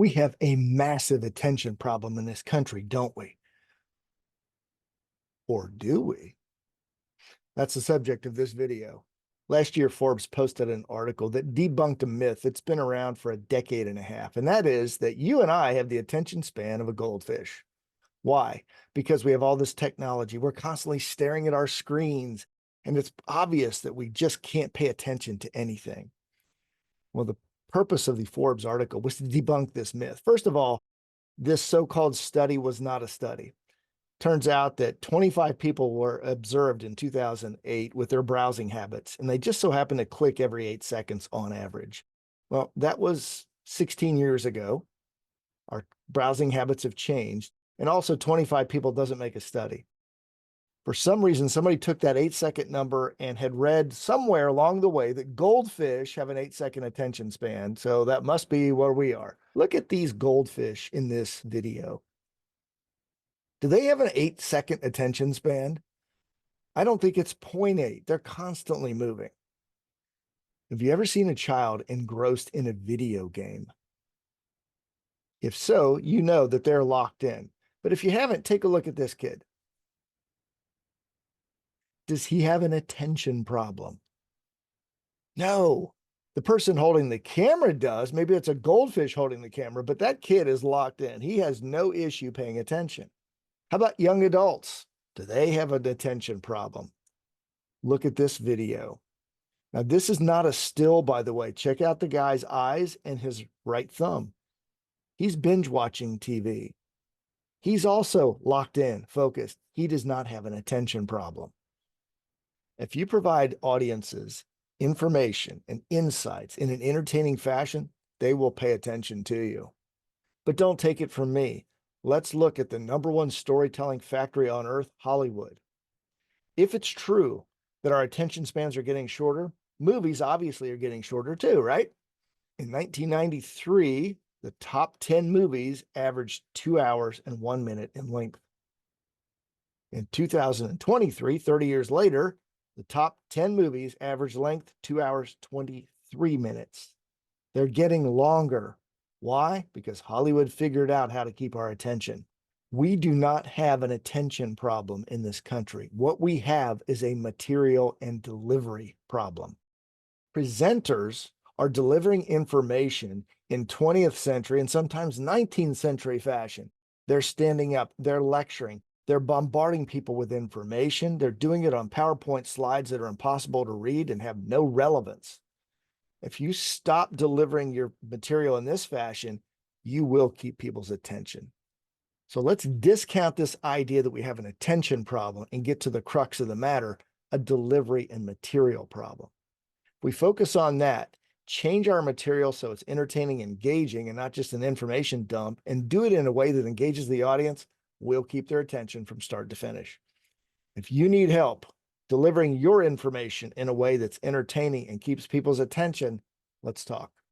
We have a massive attention problem in this country, don't we? Or do we? That's the subject of this video. Last year, Forbes posted an article that debunked a myth that's been around for a decade and a half, and that is that you and I have the attention span of a goldfish. Why? Because we have all this technology. We're constantly staring at our screens, and it's obvious that we just can't pay attention to anything. Well, the purpose of the Forbes article was to debunk this myth. First of all, this so-called study was not a study. Turns out that 25 people were observed in 2008 with their browsing habits, and they just so happened to click every 8 seconds on average. Well, that was 16 years ago. Our browsing habits have changed, and also 25 people doesn't make a study. For some reason, somebody took that 8-second number and had read somewhere along the way that goldfish have an 8-second attention span, so that must be where we are. Look at these goldfish in this video. Do they have an 8-second attention span? I don't think it's 0.8. They're constantly moving. Have you ever seen a child engrossed in a video game? If so, you know that they're locked in. But if you haven't, take a look at this kid. Does he have an attention problem? No. The person holding the camera does. Maybe it's a goldfish holding the camera, but that kid is locked in. He has no issue paying attention. How about young adults? Do they have an attention problem? Look at this video. Now, this is not a still, by the way. Check out the guy's eyes and his right thumb. He's binge watching TV. He's also locked in, focused. He does not have an attention problem. If you provide audiences information and insights in an entertaining fashion, they will pay attention to you. But don't take it from me. Let's look at the #1 storytelling factory on earth, Hollywood. If it's true that our attention spans are getting shorter, movies obviously are getting shorter too, right? In 1993, the top 10 movies averaged 2 hours and 1 minute in length. In 2023, 30 years later, the top 10 movies average length 2 hours, 23 minutes. They're getting longer. Why? Because Hollywood figured out how to keep our attention. We do not have an attention problem in this country. What we have is a material and delivery problem. Presenters are delivering information in 20th century and sometimes 19th century fashion. They're standing up, they're lecturing, they're bombarding people with information. They're doing it on PowerPoint slides that are impossible to read and have no relevance. If you stop delivering your material in this fashion, you will keep people's attention. So let's discount this idea that we have an attention problem and get to the crux of the matter, a delivery and material problem. If we focus on that, change our material so it's entertaining, engaging, and not just an information dump, and do it in a way that engages the audience, we'll keep their attention from start to finish. If you need help delivering your information in a way that's entertaining and keeps people's attention, let's talk.